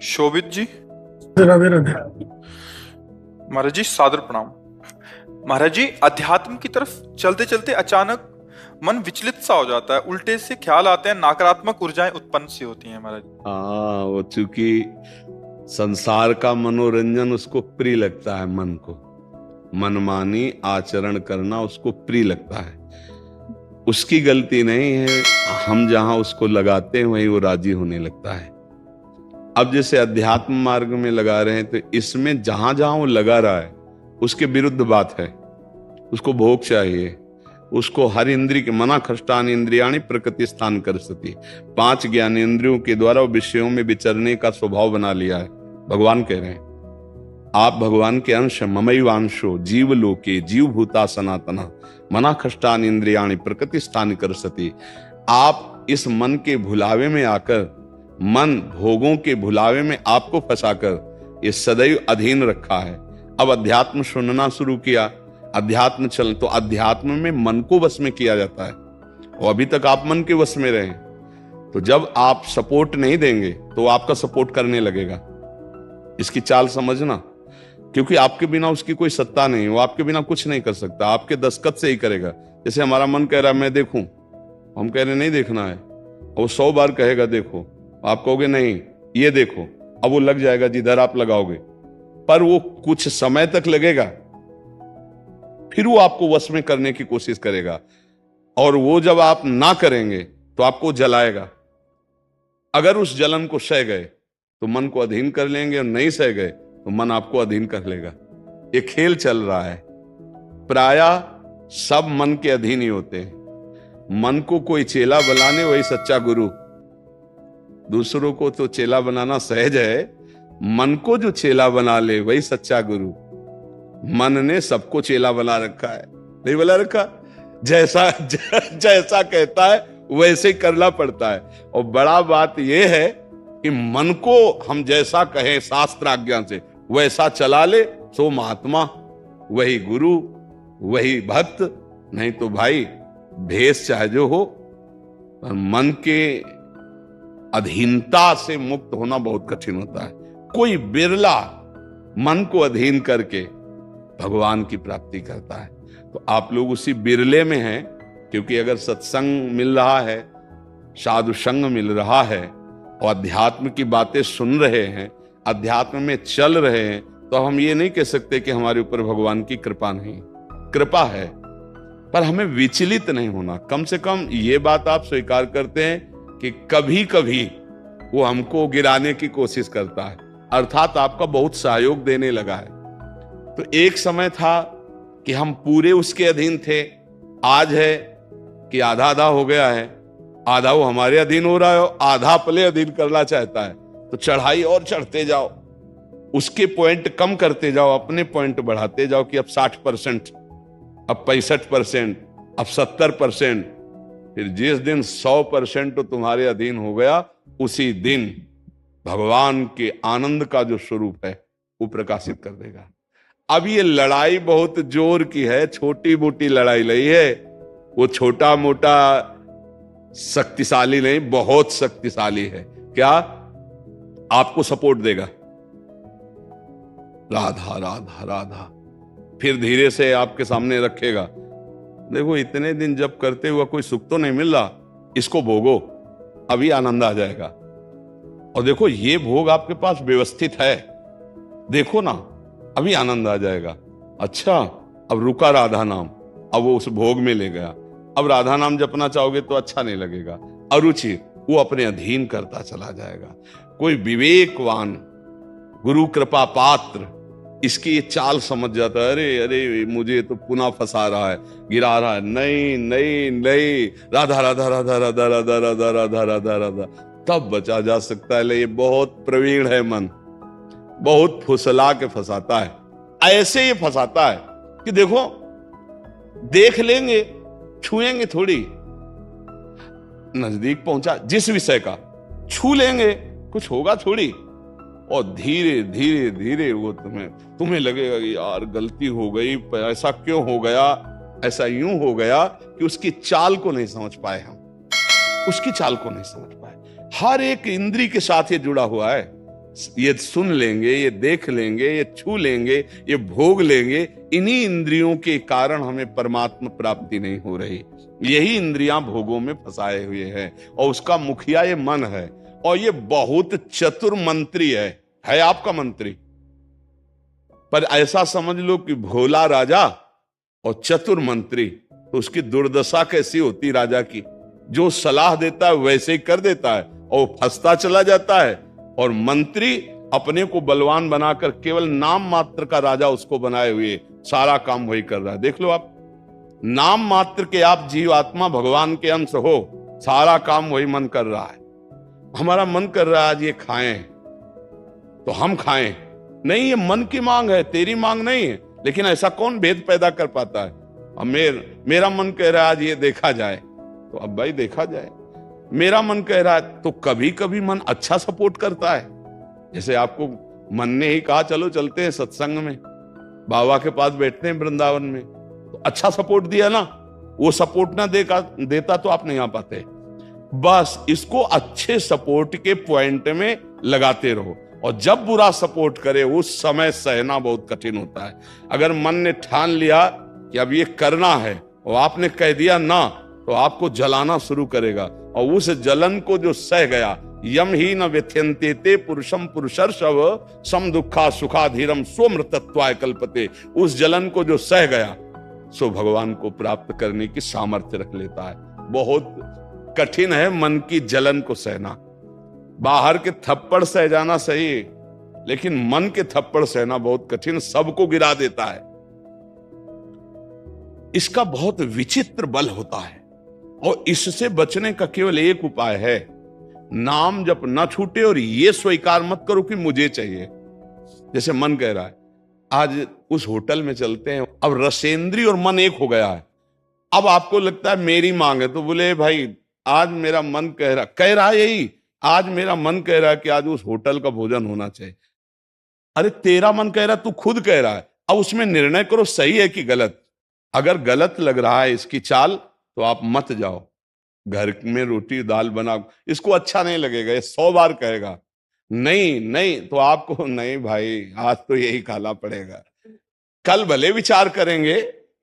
शोभित जी। राधे राधे। महाराज जी सादर प्रणाम। महाराज जी, अध्यात्म की तरफ चलते चलते अचानक मन विचलित सा हो जाता है, उल्टे से ख्याल आते हैं, नकारात्मक ऊर्जाएं उत्पन्न सी होती हैं महाराज जी। हाँ, वो चूंकि संसार का मनोरंजन उसको प्रिय लगता है, मन को मनमानी आचरण करना उसको प्रिय लगता है। उसकी गलती नहीं है, हम जहां उसको लगाते हैं वहीं वो राजी होने लगता है। अब जैसे अध्यात्म मार्ग में लगा रहे हैं तो इसमें जहां जहां वो लगा रहा है उसके विरुद्ध बात है। उसको भोग चाहिए, उसको हर इंद्रिय के मना खष्टान इंद्रियाणी प्रकृति स्थान कर सती, 5 ज्ञानेंद्रियों के द्वारा वो विषयों में विचरने का स्वभाव बना लिया है। भगवान कह रहे हैं आप भगवान के अंश, ममैवांशो जीव लोके जीव भूता सनातना मना खष्टान इंद्रियाणी प्रकृति स्थान कर सती। आप इस मन के भुलावे में आकर, मन भोगों के भुलावे में आपको फंसाकर ये सदैव अधीन रखा है। अब अध्यात्म सुनना शुरू किया, अध्यात्म चल तो अध्यात्म में मन को वश में किया जाता है और अभी तक आप मन के वश में रहे। तो जब आप सपोर्ट नहीं देंगे तो आपका सपोर्ट करने लगेगा। इसकी चाल समझना, क्योंकि आपके बिना उसकी कोई सत्ता नहीं, वो आपके बिना कुछ नहीं कर सकता, आपके दस्तखत से ही करेगा। जैसे हमारा मन कह रहा है मैं देखूं, हम कह रहे नहीं देखना है, और वो 100 बार कहेगा देखो, आप कहोगे नहीं ये देखो, अब वो लग जाएगा जिधर आप लगाओगे, पर वो कुछ समय तक लगेगा, फिर वो आपको वश में करने की कोशिश करेगा, और वो जब आप ना करेंगे तो आपको जलाएगा। अगर उस जलन को सह गए तो मन को अधीन कर लेंगे, और नहीं सह गए तो मन आपको अधीन कर लेगा। ये खेल चल रहा है। प्रायः सब मन के अधीन ही होते हैं। मन को कोई चेला बनाने वही सच्चा गुरु। दूसरों को तो चेला बनाना सहज है, मन को जो चेला बना ले वही सच्चा गुरु। मन ने सबको चेला बना रखा है, नहीं बना रखा? जैसा जैसा कहता है वैसे ही करना पड़ता है। और बड़ा बात यह है कि मन को हम जैसा कहें शास्त्र आज्ञा से वैसा चला ले सो महात्मा, वही गुरु, वही भक्त। नहीं तो भाई भेष चाहे जो हो, पर मन के अधीनता से मुक्त होना बहुत कठिन होता है। कोई बिरला मन को अधीन करके भगवान की प्राप्ति करता है। तो आप लोग उसी बिरले में हैं, क्योंकि अगर सत्संग मिल रहा है, साधु संग मिल रहा है और अध्यात्म की बातें सुन रहे हैं, अध्यात्म में चल रहे हैं, तो हम ये नहीं कह सकते कि हमारे ऊपर भगवान की कृपा नहीं। कृपा है, पर हमें विचलित नहीं होना। कम से कम ये बात आप स्वीकार करते हैं कि कभी कभी वो हमको गिराने की कोशिश करता है, अर्थात आपका बहुत सहयोग देने लगा है। तो एक समय था कि हम पूरे उसके अधीन थे, आज है कि आधा आधा हो गया है। आधा वो हमारे अधीन हो रहा है, आधा अपने अधीन करना चाहता है। तो चढ़ाई और चढ़ते जाओ, उसके पॉइंट कम करते जाओ, अपने पॉइंट बढ़ाते जाओ कि अब 60%, अब 65%, अब 70%। फिर जिस दिन 100% तो तुम्हारे अधीन हो गया, उसी दिन भगवान के आनंद का जो स्वरूप है वो प्रकाशित कर देगा। अब ये लड़ाई बहुत जोर की है, छोटी मोटी लड़ाई नहीं है। वो छोटा मोटा शक्तिशाली नहीं, बहुत शक्तिशाली है। क्या? आपको सपोर्ट देगा, राधा राधा राधा, फिर धीरे से आपके सामने रखेगा। देखो इतने दिन जब करते हुआ कोई सुख तो नहीं मिल रहा, इसको भोगो, अभी आनंद आ जाएगा। और देखो ये भोग आपके पास व्यवस्थित है, देखो ना, अभी आनंद आ जाएगा। अच्छा, अब रुका राधा नाम, अब वो उस भोग में ले गया। अब राधा नाम जपना चाहोगे तो अच्छा नहीं लगेगा, अरुचि, वो अपने अधीन करता चला जाएगा। कोई विवेकवान गुरु कृपा पात्र इसकी ये चाल समझ जाता है, अरे अरे मुझे तो पुनः फंसा रहा है, गिरा रहा है। नहीं नहीं नहीं, राधा राधा राधा राधा राधा राधा राधा राधा राधा, तब बचा जा सकता है। ले ये बहुत प्रवीण है मन, बहुत फुसला के फंसाता है। ऐसे ही फंसाता है कि देखो देख लेंगे, छुएंगे थोड़ी, नजदीक पहुंचा जिस विषय का छू लेंगे, कुछ होगा थोड़ी, और धीरे धीरे धीरे वो तुम्हें लगेगा कि यार गलती हो गई, ऐसा क्यों हो गया, ऐसा यूं हो गया कि उसकी चाल को नहीं समझ पाए हम, उसकी चाल को नहीं समझ पाए। हर एक इंद्री के साथ ये जुड़ा हुआ है। ये सुन लेंगे, ये देख लेंगे, ये छू लेंगे, ये भोग लेंगे, इन्हीं इंद्रियों के कारण हमें परमात्मा प्राप्ति नहीं हो रही। यही इंद्रियां भोगों में फंसाए हुए हैं और उसका मुखिया ये मन है। और ये बहुत चतुर मंत्री है आपका मंत्री। पर ऐसा समझ लो कि भोला राजा और चतुर मंत्री, तो उसकी दुर्दशा कैसी होती राजा की। जो सलाह देता है वैसे ही कर देता है और वो फंसता चला जाता है। और मंत्री अपने को बलवान बनाकर केवल नाम मात्र का राजा उसको बनाए हुए सारा काम वही कर रहा है। देख लो आप, नाम मात्र के आप जीव आत्मा भगवान के अंश हो, सारा काम वही मन कर रहा है। हमारा मन कर रहा है आज ये खाएं तो हम खाएं, नहीं, ये मन की मांग है, तेरी मांग नहीं है। लेकिन ऐसा कौन भेद पैदा कर पाता है। अब मेरा मन कह रहा है आज ये देखा जाए, तो अब भाई देखा जाए। मेरा मन कह रहा है, तो कभी कभी मन अच्छा सपोर्ट करता है। जैसे आपको मन ने ही कहा चलो चलते हैं सत्संग में, बाबा के पास बैठते हैं वृंदावन में, तो अच्छा सपोर्ट दिया ना। वो सपोर्ट ना देता तो आप नहीं आ पाते। बस इसको अच्छे सपोर्ट के पॉइंट में लगाते रहो। और जब बुरा सपोर्ट करे उस समय सहना बहुत कठिन होता है। अगर मन ने ठान लिया कि अब ये करना है और आपने कह दिया ना, तो आपको जलाना शुरू करेगा। और उस जलन को जो सह गया, यम ही न व्यथ्यन्ते ते पुरुषम पुरुषर्षव सम दुखा सुखाधीरम स्वमृतत्वाय कल्पते, उस जलन को जो सह गया सो भगवान को प्राप्त करने की सामर्थ्य रख लेता है। बहुत कठिन है मन की जलन को सहना। बाहर के थप्पड़ सह जाना सही, लेकिन मन के थप्पड़ सहना बहुत कठिन, सबको गिरा देता है। इसका बहुत विचित्र बल होता है और इससे बचने का केवल एक उपाय है, नाम जप न छूटे और ये स्वीकार मत करो कि मुझे चाहिए। जैसे मन कह रहा है आज उस होटल में चलते हैं, अब रसेंद्री और मन एक हो गया है। अब आपको लगता है मेरी मांग है, तो बोले भाई आज मेरा मन कह रहा है यही, आज मेरा मन कह रहा है कि आज उस होटल का भोजन होना चाहिए। अरे तेरा मन कह रहा है, तू खुद कह रहा है, अब उसमें निर्णय करो सही है कि गलत। अगर गलत लग रहा है इसकी चाल तो आप मत जाओ। घर में रोटी दाल बनाओ, इसको अच्छा नहीं लगेगा, ये 100 बार कहेगा नहीं नहीं, तो आपको नहीं भाई आज तो यही खाना पड़ेगा। कल भले विचार करेंगे,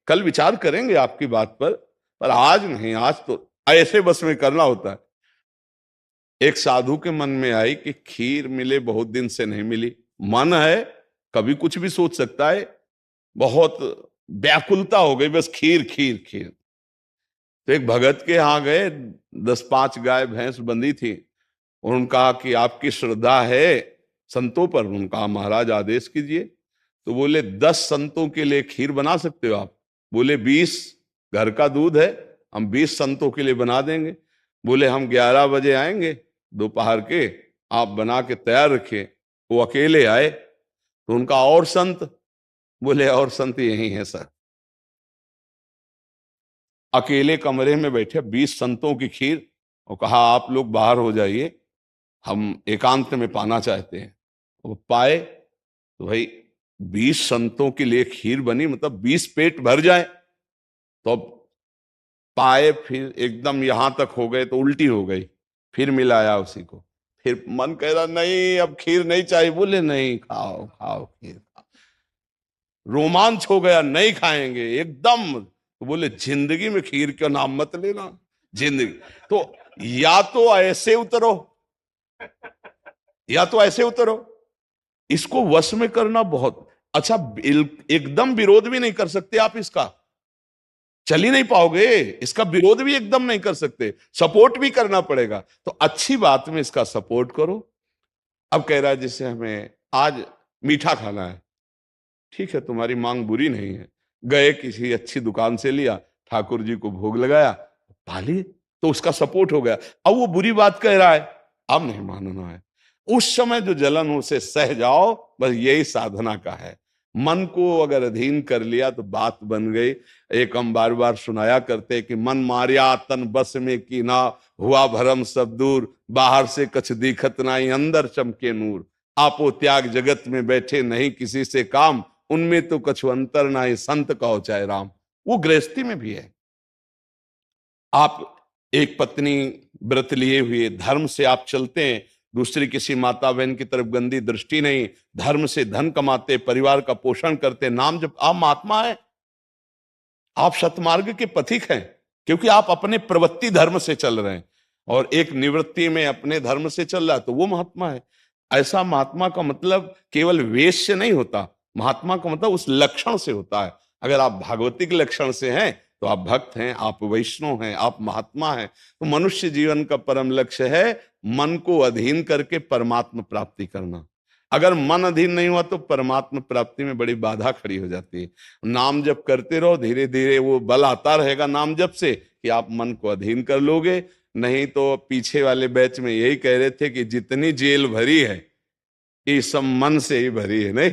कल विचार करेंगे आपकी बात पर आज नहीं, आज तो ऐसे बस में करना होता है। एक साधु के मन में आई कि खीर मिले, बहुत दिन से नहीं मिली, मन है कभी कुछ भी सोच सकता है, बहुत व्याकुलता हो गई, बस खीर खीर खीर। तो एक भगत के यहां गए, 10-5 गाय भैंस बंधी थी। उन्होंने कहा कि आपकी श्रद्धा है संतों पर। उन्होंने कहा महाराज आदेश कीजिए। तो बोले 10 संतों के लिए खीर बना सकते हो आप? बोले 20, घर का दूध है, हम 20 संतों के लिए बना देंगे। बोले हम 11 बजे आएंगे दोपहर के, आप बना के तैयार रखिए। वो अकेले आए तो उनका और संत, बोले और संत यही है सर। अकेले कमरे में बैठे 20 संतों की खीर, और कहा आप लोग बाहर हो जाइए, हम एकांत में पाना चाहते हैं। वो पाए तो भाई 20 संतों के लिए खीर बनी, मतलब 20 पेट भर जाए। तो अब पाए, फिर एकदम यहां तक हो गए तो उल्टी हो गई, फिर मिलाया उसी को। फिर मन कह रहा नहीं अब खीर नहीं चाहिए, बोले नहीं खाओ खाओ खीर खाओ। रोमांच हो गया, नहीं खाएंगे एकदम। तो बोले जिंदगी में खीर का नाम मत लेना, जिंदगी तो या तो ऐसे उतरो, या तो ऐसे उतरो। इसको वश में करना बहुत अच्छा। एकदम विरोध भी नहीं कर सकते आप इसका, चल ही नहीं पाओगे। इसका विरोध भी एकदम नहीं कर सकते, सपोर्ट भी करना पड़ेगा। तो अच्छी बात में इसका सपोर्ट करो। अब कह रहा है जैसे हमें आज मीठा खाना है, ठीक है तुम्हारी मांग बुरी नहीं है। गए किसी अच्छी दुकान से लिया, ठाकुर जी को भोग लगाया, पाली, तो उसका सपोर्ट हो गया। अब वो बुरी बात कह रहा है, अब नहीं मानना है। उस समय जो जलन उसे सह जाओ, बस यही साधना का है। मन को अगर अधीन कर लिया तो बात बन गई। एक हम बार बार सुनाया करते कि मन मारिया तन बस में की ना, हुआ भरम सब दूर, बाहर से कछ दिखत नाई, अंदर चमके नूर। आपो त्याग जगत में बैठे नहीं किसी से काम, उनमें तो कछु अंतर नाई, संत कहो चाहे राम। वो गृहस्थी में भी है। आप एक पत्नी व्रत लिए हुए धर्म से आप चलते हैं, दूसरी किसी माता बहन की तरफ गंदी दृष्टि नहीं, धर्म से धन कमाते, परिवार का पोषण करते, नाम जब आप महात्मा है, आप सतमार्ग के पथिक हैं, क्योंकि आप अपने प्रवृत्ति धर्म से चल रहे हैं और एक निवृत्ति में अपने धर्म से चल रहा है, तो वो महात्मा है। ऐसा महात्मा का मतलब केवल वेश से नहीं होता, महात्मा का मतलब उस लक्षण से होता है। अगर आप भागवतिक लक्षण से हैं तो आप भक्त हैं, आप वैष्णव हैं, आप महात्मा हैं। तो मनुष्य जीवन का परम लक्ष्य है मन को अधीन करके परमात्मा प्राप्ति करना। अगर मन अधीन नहीं हुआ तो परमात्मा प्राप्ति में बड़ी बाधा खड़ी हो जाती है। नाम जप करते रहो, धीरे धीरे वो बल आता रहेगा नाम जप से कि आप मन को अधीन कर लोगे। नहीं तो पीछे वाले बैच में यही कह रहे थे कि जितनी जेल भरी है ये सब मन से ही भरी है। नहीं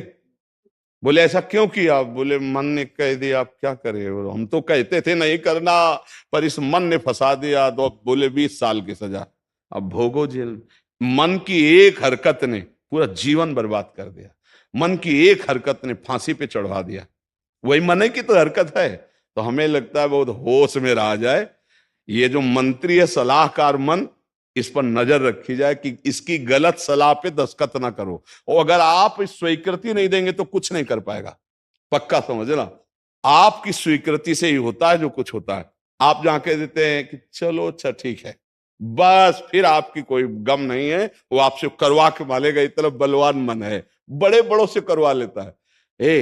बोले ऐसा क्यों किया? बोले मन ने कह दिया, आप क्या करें, हम तो कहते थे नहीं करना पर इस मन ने फंसा दिया, तो बोले 20 साल की सजा, अब भोगो जेल। मन की एक हरकत ने पूरा जीवन बर्बाद कर दिया, मन की एक हरकत ने फांसी पे चढ़वा दिया। वही मन की तो हरकत है। तो हमें लगता है बहुत होश में रहा जाए, ये जो मंत्री है सलाहकार मन, इस पर नजर रखी जाए कि इसकी गलत सलाह पे दस्तखत ना करो। और अगर आप स्वीकृति नहीं देंगे तो कुछ नहीं कर पाएगा, पक्का समझना। आपकी स्वीकृति से ही होता है जो कुछ होता है। आप जहां कह देते हैं कि चलो अच्छा ठीक है, बस फिर आपकी कोई गम नहीं है, वो आपसे करवा के मालेगा। इतना बलवान मन है, बड़े बड़ों से करवा लेता है।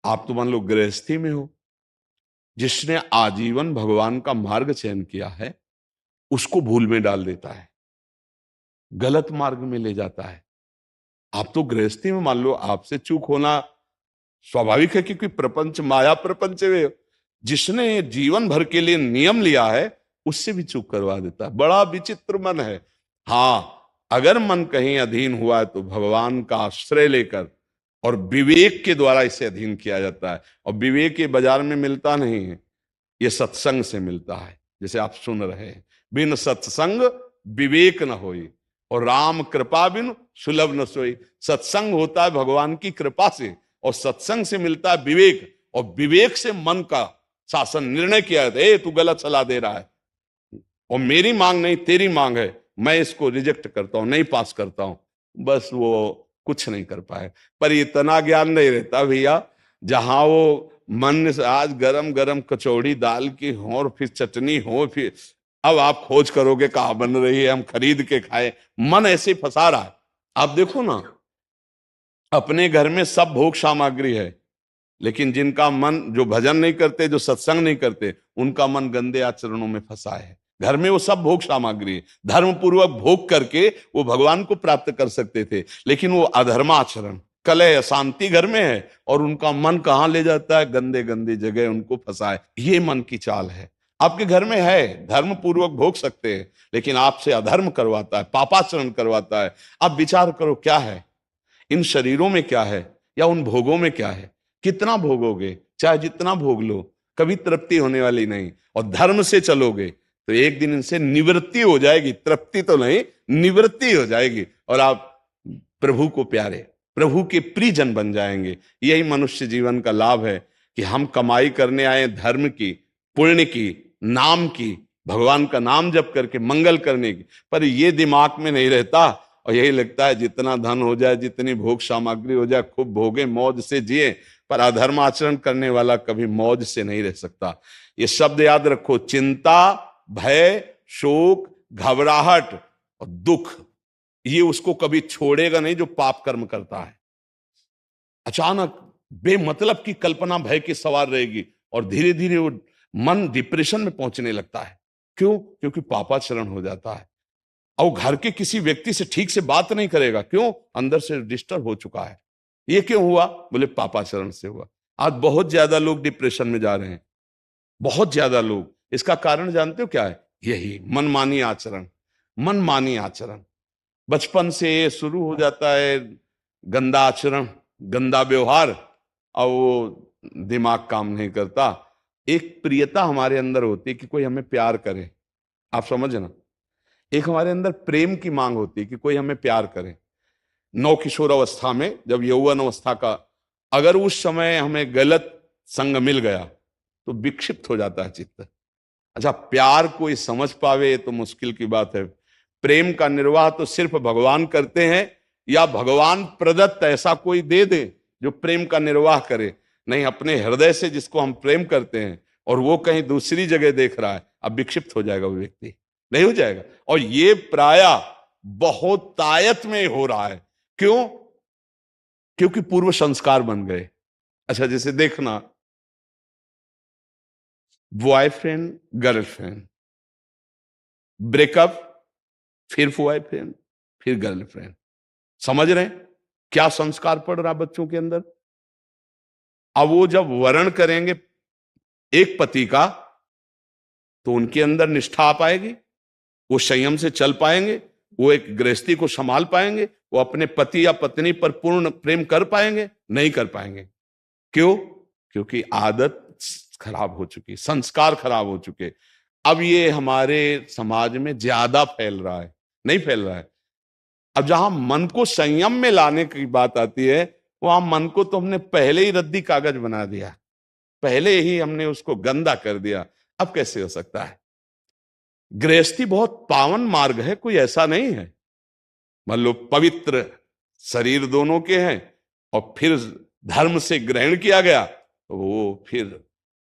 आप तो मान लो गृहस्थी में हो, जिसने आजीवन भगवान का मार्ग चयन किया है उसको भूल में डाल देता है, गलत मार्ग में ले जाता है। आप तो गृहस्थी में मान लो आपसे चूक होना स्वाभाविक है, क्योंकि प्रपंच माया प्रपंच में जिसने जीवन भर के लिए नियम लिया है उससे भी चूक करवा देता है। बड़ा विचित्र मन है। हाँ, अगर मन कहीं अधीन हुआ है तो भगवान का आश्रय लेकर और विवेक के द्वारा इसे अधीन किया जाता है। और विवेक ये बाजार में मिलता नहीं है, ये सत्संग से मिलता है। जैसे आप सुन रहे हैं, बिन सत्संग विवेक न होई और राम कृपा बिन सुलभ न सोई। सत्संग होता है भगवान की कृपा से और सत्संग से मिलता है विवेक, और विवेक से मन का शासन। निर्णय किया है तू गलत सलाह दे रहा है और मेरी मांग नहीं तेरी मांग है, मैं इसको रिजेक्ट करता हूं, नहीं पास करता हूं। बस वो कुछ नहीं कर पाए। पर इतना ज्ञान नहीं रहता भैया, जहां वो मन से आज गरम गरम कचौड़ी दाल की हो और फिर चटनी हो, फिर अब आप खोज करोगे कहाँ बन रही है, हम खरीद के खाए। मन ऐसे फंसा रहा है। आप देखो ना, अपने घर में सब भोग सामग्री है, लेकिन जिनका मन, जो भजन नहीं करते, जो सत्संग नहीं करते, उनका मन गंदे आचरणों में फंसा है। घर में वो सब भोग सामग्री है, धर्म पूर्वक भोग करके वो भगवान को प्राप्त कर सकते थे, लेकिन वो अधर्माचरण, कलह, अशांति घर में है और उनका मन कहां ले जाता है? गंदे गंदी जगह उनको फंसाए। ये मन की चाल है। आपके घर में है, धर्म पूर्वक भोग सकते हैं, लेकिन आपसे अधर्म करवाता है, पापाचरण करवाता है। आप विचार करो क्या है इन शरीरों में, क्या है या उन भोगों में क्या है? कितना भोगोगे? चाहे जितना भोग लो, कभी तृप्ति होने वाली नहीं। और धर्म से चलोगे तो एक दिन इनसे निवृत्ति हो जाएगी, तृप्ति तो नहीं, निवृत्ति हो जाएगी और आप प्रभु को प्यारे, प्रभु के प्रियजन बन जाएंगे। यही मनुष्य जीवन का लाभ है कि हम कमाई करने आए धर्म की, पुण्य की, नाम की, भगवान का नाम जप करके मंगल करने की, पर ये दिमाग में नहीं रहता और यही लगता है जितना धन हो जाए, जितनी भोग सामग्री हो जाए, खूब भोगे, मौज से जिए। पर अधर्म आचरण करने वाला कभी मौज से नहीं रह सकता। ये शब्द याद रखो, चिंता, भय, शोक, घबराहट और दुख, ये उसको कभी छोड़ेगा नहीं जो पाप कर्म करता है। अचानक बेमतलब की कल्पना भय की सवार रहेगी और धीरे धीरे वो मन डिप्रेशन में पहुंचने लगता है। क्यों? क्योंकि पापाचरण हो जाता है। और घर के किसी व्यक्ति से ठीक से बात नहीं करेगा। क्यों? अंदर से डिस्टर्ब हो चुका है। ये क्यों हुआ? बोले पापाचरण से हुआ। आज बहुत ज्यादा लोग डिप्रेशन में जा रहे हैं, बहुत ज्यादा लोग। इसका कारण जानते हो क्या है? यही मनमानी आचरण। मनमानी आचरण बचपन से शुरू हो जाता है, गंदा आचरण, गंदा व्यवहार, और वो दिमाग काम नहीं करता। एक प्रियता हमारे अंदर होती है कि कोई हमें प्यार करे, आप समझना। एक हमारे अंदर प्रेम की मांग होती है कि कोई हमें प्यार करे। नौ किशोर अवस्था में, जब यौवन अवस्था का, अगर उस समय हमें गलत संग मिल गया तो विक्षिप्त हो जाता है चित्त। अच्छा, प्यार कोई समझ पावे तो मुश्किल की बात है, प्रेम का निर्वाह तो सिर्फ भगवान करते हैं, या भगवान प्रदत्त ऐसा कोई दे दे जो प्रेम का निर्वाह करे। नहीं, अपने हृदय से जिसको हम प्रेम करते हैं और वो कहीं दूसरी जगह देख रहा है, अब विक्षिप्त हो जाएगा वो व्यक्ति, नहीं हो जाएगा। और ये प्राय बहुत तायत में हो रहा है। क्यों? क्योंकि पूर्व संस्कार बन गए। अच्छा, जैसे देखना, बॉयफ्रेंड गर्लफ्रेंड, ब्रेकअप, फिर बॉयफ्रेंड, फिर गर्लफ्रेंड। समझ रहे हैं क्या संस्कार पड़ रहा बच्चों के अंदर? अब वो जब वर्ण करेंगे एक पति का, तो उनके अंदर निष्ठा आ पाएगी, वो संयम से चल पाएंगे, वो एक गृहस्थी को संभाल पाएंगे, वो अपने पति या पत्नी पर पूर्ण प्रेम कर पाएंगे? नहीं कर पाएंगे। क्यों? क्योंकि आदत खराब हो चुकी, संस्कार खराब हो चुके। अब ये हमारे समाज में ज्यादा फैल रहा है, नहीं फैल रहा है। अब जहां मन को संयम में लाने की बात आती है, वहां मन को तो हमने पहले ही रद्दी कागज बना दिया, पहले ही हमने उसको गंदा कर दिया। अब कैसे हो सकता है? गृहस्थी बहुत पावन मार्ग है, कोई ऐसा नहीं है। मान लो पवित्र शरीर दोनों के हैं और फिर धर्म से ग्रहण किया गया, तो वो फिर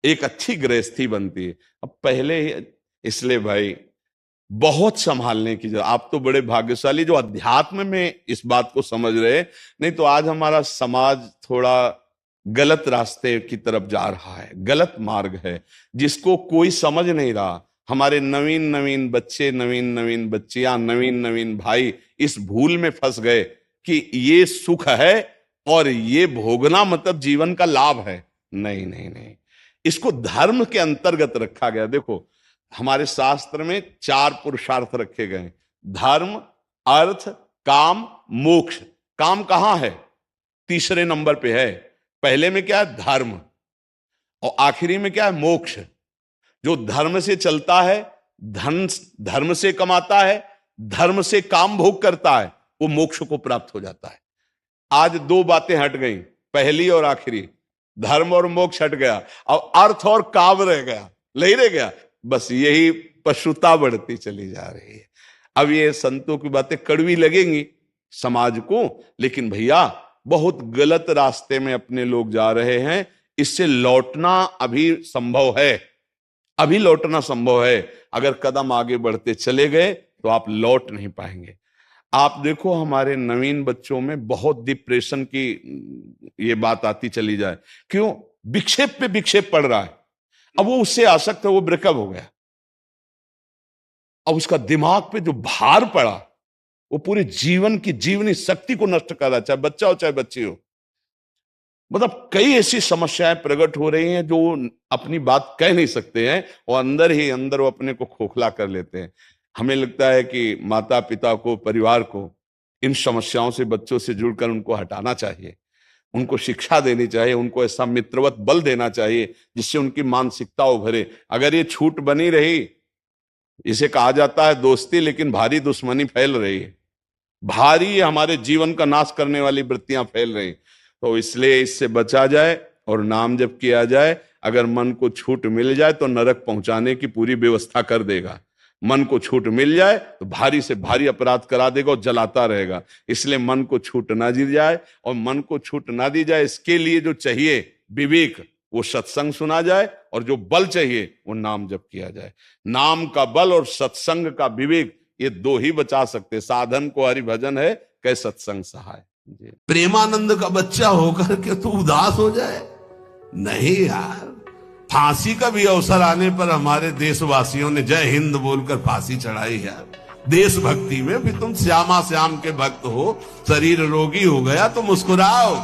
एक अच्छी गृहस्थी बनती है। अब पहले ही, इसलिए भाई बहुत संभालने की जरूरत। आप तो बड़े भाग्यशाली जो अध्यात्म में इस बात को समझ रहे, नहीं तो आज हमारा समाज थोड़ा गलत रास्ते की तरफ जा रहा है, गलत मार्ग है जिसको कोई समझ नहीं रहा। हमारे नवीन नवीन बच्चे, नवीन नवीन बच्चियां, नवीन नवीन भाई इस भूल में फंस गए कि ये सुख है और ये भोगना मतलब जीवन का लाभ है। नहीं नहीं नहीं, इसको धर्म के अंतर्गत रखा गया। देखो, हमारे शास्त्र में 4 पुरुषार्थ रखे गए: धर्म, अर्थ, काम, मोक्ष। काम कहां है? तीसरे नंबर पे है। पहले में क्या है? धर्म, और आखिरी में क्या है? मोक्ष। जो धर्म से चलता है, धन धर्म से कमाता है, धर्म से काम भोग करता है, वो मोक्ष को प्राप्त हो जाता है। आज 2 बातें हट गई, पहली और आखिरी, धर्म और मोक्ष हट गया, अब अर्थ और काम रह गया, नहीं रह गया। बस यही पशुता बढ़ती चली जा रही है। अब ये संतों की बातें कड़वी लगेंगी समाज को, लेकिन भैया बहुत गलत रास्ते में अपने लोग जा रहे हैं। इससे लौटना अभी संभव है, अभी लौटना संभव है। अगर कदम आगे बढ़ते चले गए तो आप लौट नहीं पाएंगे। आप देखो, हमारे नवीन बच्चों में बहुत डिप्रेशन की ये बात आती चली जाए। क्यों? विक्षेप पे विक्षेप पड़ रहा है। अब वो उससे आसक्त है, वो ब्रेकअप हो गया, अब उसका दिमाग पे जो भार पड़ा वो पूरे जीवन की जीवनी शक्ति को नष्ट कर रहा है, चाहे बच्चा हो चाहे बच्ची हो। मतलब कई ऐसी समस्याएं प्रकट हो रही हैं जो अपनी बात कह नहीं सकते हैं और अंदर ही अंदर वो अपने को खोखला कर लेते हैं। हमें लगता है कि माता पिता को, परिवार को इन समस्याओं से, बच्चों से जुड़कर उनको हटाना चाहिए, उनको शिक्षा देनी चाहिए, उनको ऐसा मित्रवत बल देना चाहिए जिससे उनकी मानसिकता उभरे। अगर ये छूट बनी रही, इसे कहा जाता है दोस्ती, लेकिन भारी दुश्मनी फैल रही है, भारी हमारे जीवन का नाश करने वाली वृत्तियां फैल रही। तो इसलिए इससे बचा जाए और नाम जप किया जाए। अगर मन को छूट मिल जाए तो नरक पहुंचाने की पूरी व्यवस्था कर देगा। मन को छूट मिल जाए तो भारी से भारी अपराध करा देगा और जलाता रहेगा। इसलिए मन को छूट ना दी जाए, और मन को छूट ना दी जाए इसके लिए जो चाहिए विवेक, वो सत्संग सुना जाए, और जो बल चाहिए वो नाम जप किया जाए। नाम का बल और सत्संग का विवेक, ये 2 ही बचा सकते। साधन को हरिभजन है, कै सत्संग सहाय। प्रेमानंद का बच्चा होकर के तू उदास हो जाए? नहीं यार, फांसी का भी अवसर आने पर हमारे देशवासियों ने जय हिंद बोलकर फांसी चढ़ाई यार। देशभक्ति में भी तुम श्यामा श्याम के भक्त हो, शरीर रोगी हो गया तो मुस्कुराओ।